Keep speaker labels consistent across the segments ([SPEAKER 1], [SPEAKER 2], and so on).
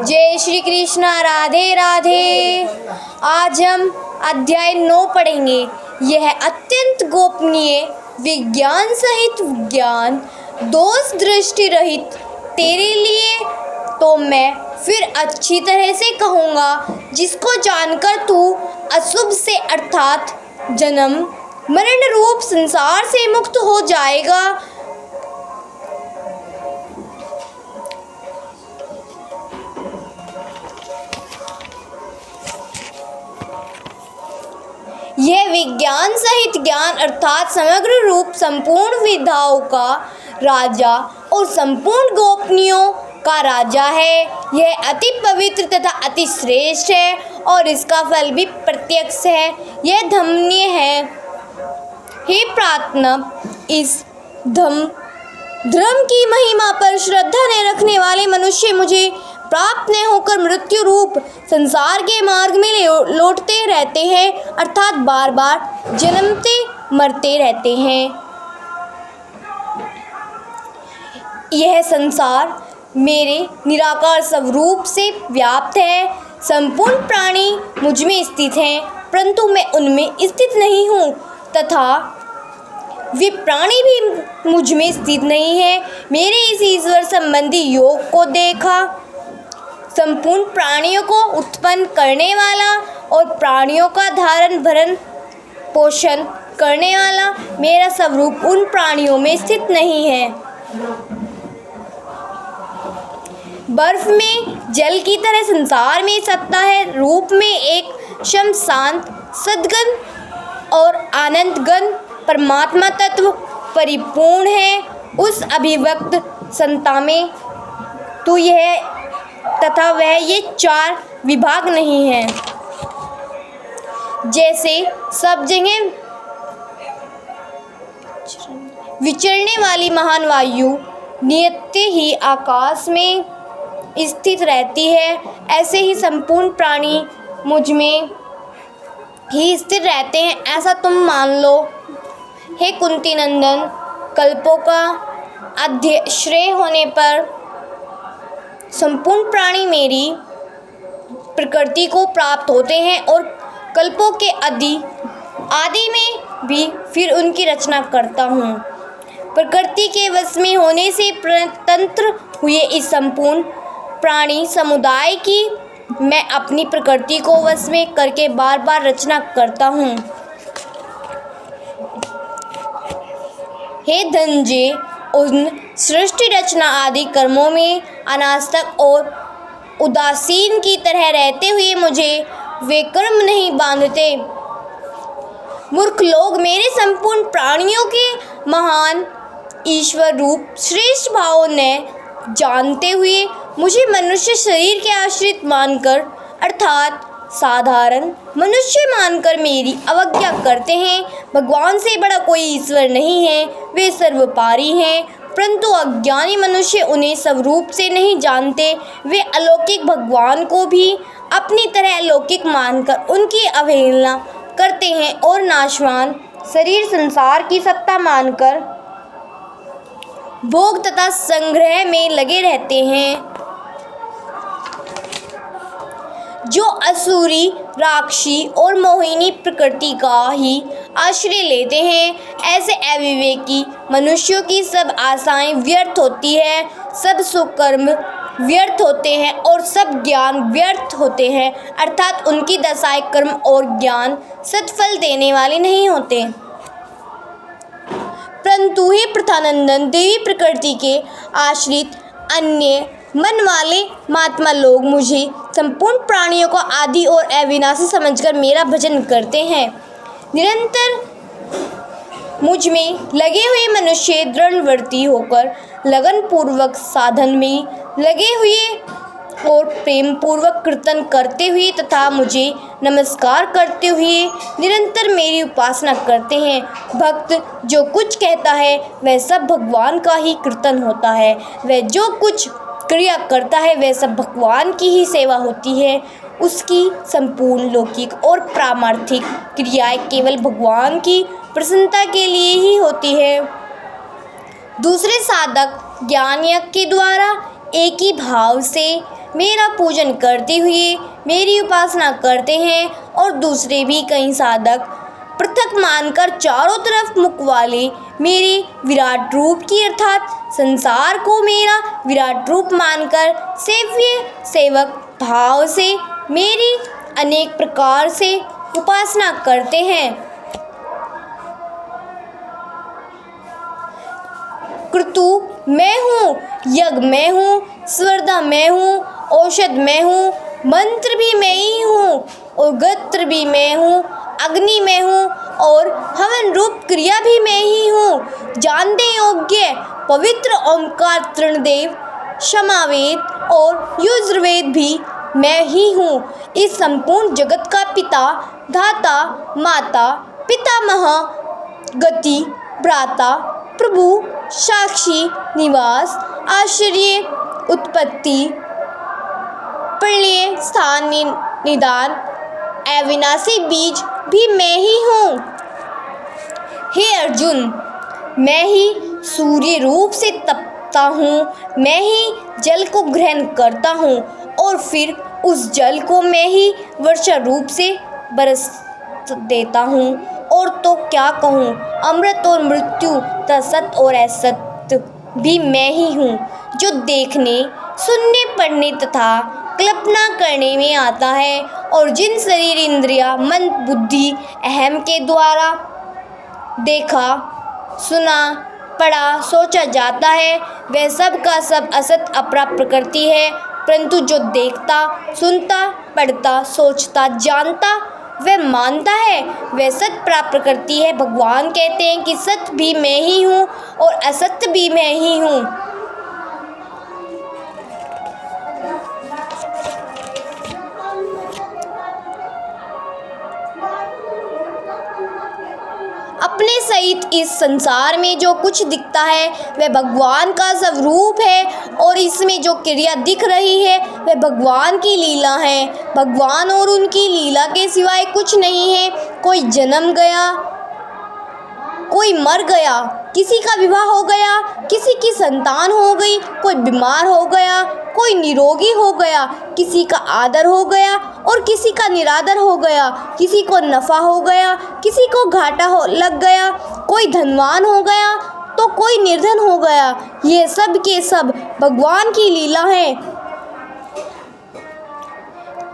[SPEAKER 1] जय श्री कृष्णा। राधे राधे। आज हम अध्याय 9 पढ़ेंगे। यह अत्यंत गोपनीय विज्ञान सहित विज्ञान, दोष दृष्टि रहित तेरे लिए तो मैं फिर अच्छी तरह से कहूँगा, जिसको जानकर तू अशुभ से अर्थात जन्म मरण रूप संसार से मुक्त हो जाएगा। यह विज्ञान सहित ज्ञान अर्थात समग्र रूप संपूर्ण विधाओं का राजा और संपूर्ण गोपनीयों का राजा है। यह अति पवित्र तथा अति श्रेष्ठ है और इसका फल भी प्रत्यक्ष है। यह धमनीय है। हे प्रार्थना, इस धर्म की महिमा पर श्रद्धा न रखने वाले मनुष्य मुझे प्राप्त न होकर मृत्यु रूप संसार के मार्ग में लौटते रहते हैं, अर्थात बार बार जन्मते मरते रहते हैं। यह संसार मेरे निराकार स्वरूप से व्याप्त है। संपूर्ण प्राणी मुझ में स्थित हैं, परंतु मैं उनमें स्थित नहीं हूँ तथा वे प्राणी भी मुझ में स्थित नहीं है। मेरे इस ईश्वर संबंधी योग को देखा। संपूर्ण प्राणियों को उत्पन्न करने वाला और प्राणियों का धारण भरण पोषण करने वाला मेरा स्वरूप उन प्राणियों में स्थित नहीं है। बर्फ में जल की तरह संसार में सत्ता है। रूप में एक शम शांत सद्गन और आनंदगन परमात्मा तत्व परिपूर्ण है। उस अभिव्यक्त संता में तो यह तथा वह ये 4 विभाग नहीं है। जैसे सब जगह विचरने वाली महान वायु नित्य ही आकाश में स्थित रहती है, ऐसे ही संपूर्ण प्राणी मुझ में ही स्थिर रहते हैं, ऐसा तुम मान लो। हे कुंती नंदन, कल्पों का अध्यश्रय होने पर संपूर्ण प्राणी मेरी प्रकृति को प्राप्त होते हैं और कल्पों के आदि में भी फिर उनकी रचना करता हूँ। प्रकृति के वश में होने से स्वतंत्र हुए इस संपूर्ण प्राणी समुदाय की मैं अपनी प्रकृति को वश में करके बार बार रचना करता हूँ। हे धनंजय, उन सृष्टि रचना आदि कर्मों में अनासक्त और उदासीन की तरह रहते हुए मुझे वे कर्म नहीं बांधते। मूर्ख लोग मेरे संपूर्ण प्राणियों के महान ईश्वर रूप श्रेष्ठ भाव ने जानते हुए मुझे मनुष्य शरीर के आश्रित मानकर अर्थात साधारण मनुष्य मानकर मेरी अवज्ञा करते हैं। भगवान से बड़ा कोई ईश्वर नहीं है, वे सर्वपारी हैं, परंतु अज्ञानी मनुष्य उन्हें स्वरूप से नहीं जानते। वे अलौकिक भगवान को भी अपनी तरह अलौकिक मानकर उनकी अवहेलना करते हैं और नाशवान शरीर संसार की सत्ता मानकर भोग तथा संग्रह में लगे रहते हैं। जो असुरी, राक्षसी और मोहिनी प्रकृति का ही आश्रय लेते हैं, ऐसे अविवेकी मनुष्यों की सब आशाएं व्यर्थ होती है, सब सुकर्म व्यर्थ होते हैं और सब ज्ञान व्यर्थ होते हैं, अर्थात उनकी दशाएं कर्म और ज्ञान सत्फल देने वाले नहीं होते। परंतु हे प्रथानंदन, देवी प्रकृति के आश्रित अन्य मन वाले महात्मा लोग मुझे संपूर्ण प्राणियों को आदि और अविनाशी समझकर मेरा भजन करते हैं। निरंतर मुझ में लगे हुए मनुष्य दृढ़व्रती होकर लगन पूर्वक साधन में लगे हुए और प्रेम पूर्वक कीर्तन करते हुए तथा मुझे नमस्कार करते हुए निरंतर मेरी उपासना करते हैं। भक्त जो कुछ कहता है वह सब भगवान का ही कीर्तन होता है। वह जो कुछ क्रिया करता है वह सब भगवान की ही सेवा होती है। उसकी संपूर्ण लौकिक और पारमार्थिक क्रियाएं केवल भगवान की प्रसन्नता के लिए ही होती है। दूसरे साधक ज्ञान यज्ञ के द्वारा एक ही भाव से मेरा पूजन करते हुए मेरी उपासना करते हैं और दूसरे भी कई साधक पृथक मानकर चारों तरफ मुख वाले मेरे विराट रूप की अर्थात संसार को मेरा विराट रूप मानकर सेव्य सेवक भाव से मेरी अनेक प्रकार से उपासना करते हैं। क्रतु मैं हूँ, यज्ञ मैं हूँ, स्वर्धा मैं हूँ, औषध मैं हूँ, मंत्र भी मैं ही हूँ और गत्र भी मैं हूँ, अग्नि में हूँ और हवन रूप क्रिया भी मैं ही हूँ। जानते योग्य पवित्र ओंकार तृणदेव क्षमावेद और युजुर्वेद भी मैं ही हूँ। इस संपूर्ण जगत का पिता धाता माता पितामह गति भ्राता प्रभु साक्षी निवास आश्चर्य उत्पत्ति प्रलय स्थान निदान अविनाशी बीज भी मैं ही हूँ। हे अर्जुन, मैं ही सूर्य रूप से तपता हूँ, मैं ही जल को ग्रहण करता हूँ और फिर उस जल को मैं ही वर्षा रूप से बरस देता हूँ। और तो क्या कहूँ, अमृत और मृत्यु तथा सत्य और असत्य भी मैं ही हूँ, जो देखने सुनने पढ़ने तथा कल्पना करने में आता है और जिन शरीर इंद्रिया मन बुद्धि अहम के द्वारा देखा सुना पढ़ा सोचा जाता है वह सब का सब असत अपरा प्रकृति है। परंतु जो देखता सुनता पढ़ता सोचता जानता वह मानता है वह सत्य प्राप्त प्रकृति है। भगवान कहते हैं कि सत्य भी मैं ही हूँ और असत्य भी मैं ही हूँ। अपने सहित इस संसार में जो कुछ दिखता है वह भगवान का स्वरूप है और इसमें जो क्रिया दिख रही है वह भगवान की लीला है। भगवान और उनकी लीला के सिवाय कुछ नहीं है। कोई जन्म गया, कोई मर गया, किसी का विवाह हो गया, किसी की संतान हो गई, कोई बीमार हो गया, कोई निरोगी हो गया, किसी का आदर हो गया और किसी का निरादर हो गया, किसी को नफ़ा हो गया, किसी को घाटा लग गया, कोई धनवान हो गया तो कोई निर्धन हो गया। ये सब के सब भगवान की लीला है।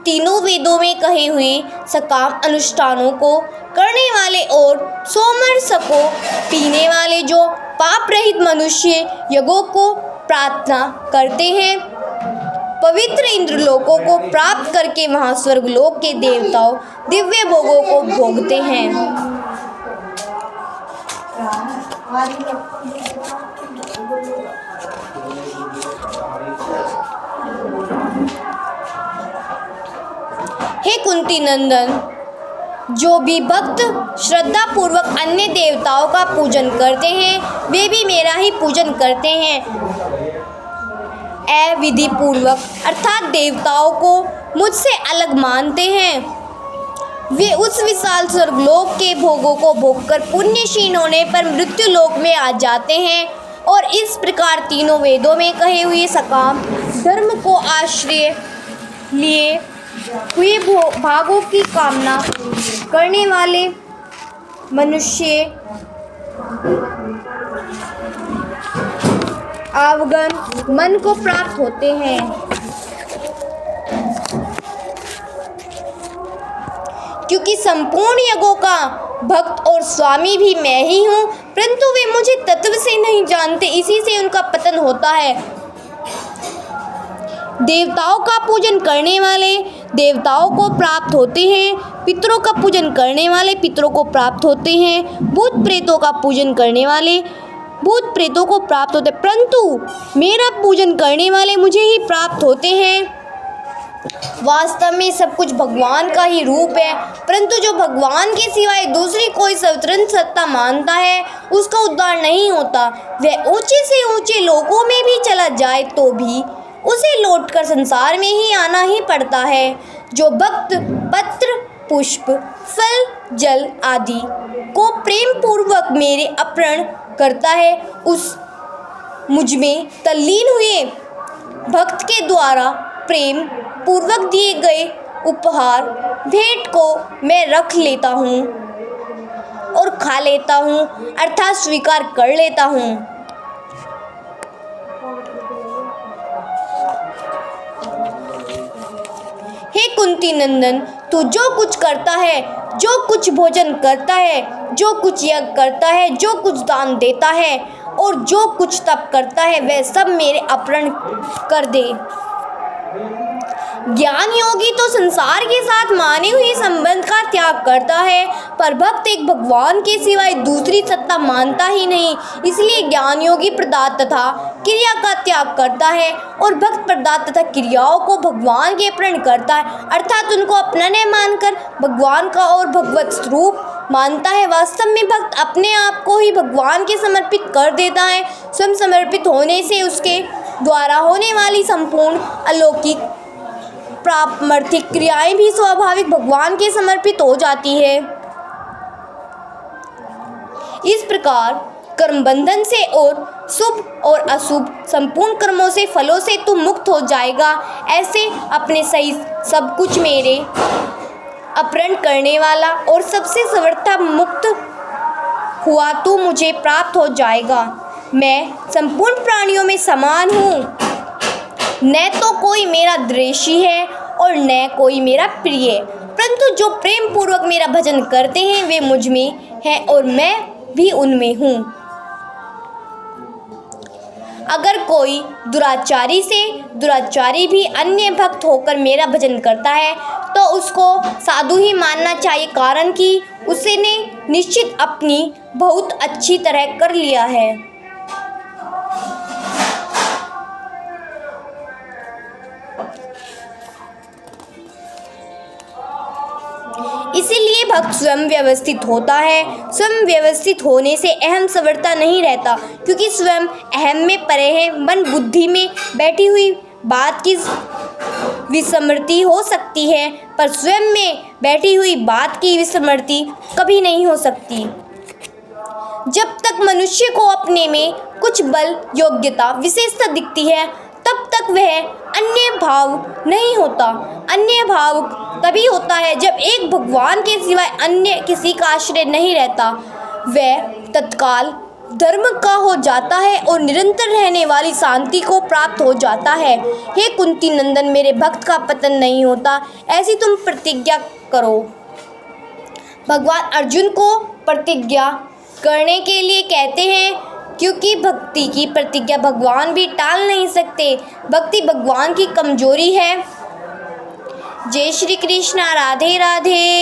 [SPEAKER 1] तीनों वेदों में कहे हुए सकाम अनुष्ठानों को करने वाले और सोमरस को पीने वाले जो पाप रहित मनुष्य यज्ञों को प्रार्थना करते हैं पवित्र इंद्रलोकों को प्राप्त करके वहाँ स्वर्गलोक के देवताओं दिव्य भोगों को भोगते हैं। हे कुंती नंदन, जो भी भक्त श्रद्धा पूर्वक अन्य देवताओं का पूजन करते हैं वे भी मेरा ही पूजन करते हैं अविधि पूर्वक अर्थात देवताओं को मुझसे अलग मानते हैं। वे उस विशाल स्वर्गलोक के भोगों को भोगकर पुण्यशील होने पर मृत्यु लोक में आ जाते हैं और इस प्रकार तीनों वेदों में कहे हुए सकाम धर्म को आश्रय लिए हुए भागों की कामना करने वाले मनुष्य अवगण मन को प्राप्त होते हैं। क्योंकि संपूर्ण यज्ञों का भक्त और स्वामी भी मैं ही हूँ, परंतु वे मुझे तत्व से नहीं जानते, इसी से उनका पतन होता है। देवताओं का पूजन करने वाले देवताओं को प्राप्त होते हैं, पितरों का पूजन करने वाले पितरों को प्राप्त होते हैं, भूत प्रेतों का पूजन करने वाले भूत प्रेतों को प्राप्त होते हैं, परंतु मेरा पूजन करने वाले मुझे ही प्राप्त होते हैं। वास्तव में सब कुछ भगवान का ही रूप है, परंतु जो भगवान के सिवाय दूसरी कोई स्वतंत्र सत्ता मानता है उसका उद्धार नहीं होता। वह ऊंचे से ऊंचे लोकों में भी चला जाए तो भी उसे लौटकर संसार में ही आना ही पड़ता है। जो भक्त पत्र पुष्प फल जल आदि को प्रेम पूर्वक मेरे अर्पण करता है उस मुझ में तल्लीन हुए भक्त के द्वारा प्रेम पूर्वक दिए गए उपहार भेंट को मैं रख लेता हूँ और खा लेता हूँ, अर्थात स्वीकार कर लेता हूँ। हे कुंती नंदन, तू जो कुछ करता है, जो कुछ भोजन करता है, जो कुछ यज्ञ करता है, जो कुछ दान देता है और जो कुछ तप करता है, वह सब मेरे अर्पण कर दे। ज्ञान योगी तो संसार के साथ माने हुए संबंध का त्याग करता है, पर भक्त एक भगवान के सिवाय दूसरी सत्ता मानता ही नहीं। इसलिए ज्ञान योगी पदार्थ तथा क्रिया का त्याग करता है और भक्त पदार्थ तथा क्रियाओं को भगवान के अर्पण करता है, अर्थात उनको अपना नहीं मानकर भगवान का और भगवत स्वरूप मानता है। वास्तव में भक्त अपने आप को ही भगवान के समर्पित कर देता है। स्वयं समर्पित होने से उसके द्वारा होने वाली संपूर्ण अलौकिक पारमार्थिक क्रियाएं भी स्वाभाविक भगवान के समर्पित हो जाती है। इस प्रकार कर्म बंधन से और शुभ और अशुभ संपूर्ण कर्मों से फलों से तू मुक्त हो जाएगा। ऐसे अपने सही सब कुछ मेरे अर्पण करने वाला और सबसे सर्वथा मुक्त हुआ तू मुझे प्राप्त हो जाएगा। मैं संपूर्ण प्राणियों में समान हूँ, न तो कोई मेरा द्वेषी है और न कोई मेरा प्रिय, परंतु जो प्रेम पूर्वक मेरा भजन करते हैं वे मुझ में हैं और मैं भी उनमें हूँ। अगर कोई दुराचारी से दुराचारी भी अन्य भक्त होकर मेरा भजन करता है तो उसको साधु ही मानना चाहिए, कारण कि उसने निश्चित अपनी बहुत अच्छी तरह कर लिया है। इसीलिए भक्त स्वयं व्यवस्थित होता है। स्वयं व्यवस्थित होने से अहम सवर्ता नहीं रहता, क्योंकि स्वयं अहम में परे है। मन बुद्धि में बैठी हुई बात की विस्मृति हो सकती है, पर स्वयं में बैठी हुई बात की विस्मृति कभी नहीं हो सकती। जब तक मनुष्य को अपने में कुछ बल, योग्यता, विशेषता दिखती है, तब तक वह अन्य भाव नहीं होता। अन्य भाव तभी होता है जब एक भगवान के सिवाय अन्य किसी का आश्रय नहीं रहता। वह तत्काल धर्म का हो जाता है और निरंतर रहने वाली शांति को प्राप्त हो जाता है। हे कुंती नंदन, मेरे भक्त का पतन नहीं होता, ऐसी तुम प्रतिज्ञा करो। भगवान अर्जुन को प्रतिज्ञा करने के लिए कहते हैं, क्योंकि भक्ति की प्रतिज्ञा भगवान भी टाल नहीं सकते। भक्ति भगवान की कमजोरी है। जय श्री कृष्णा। राधे राधे।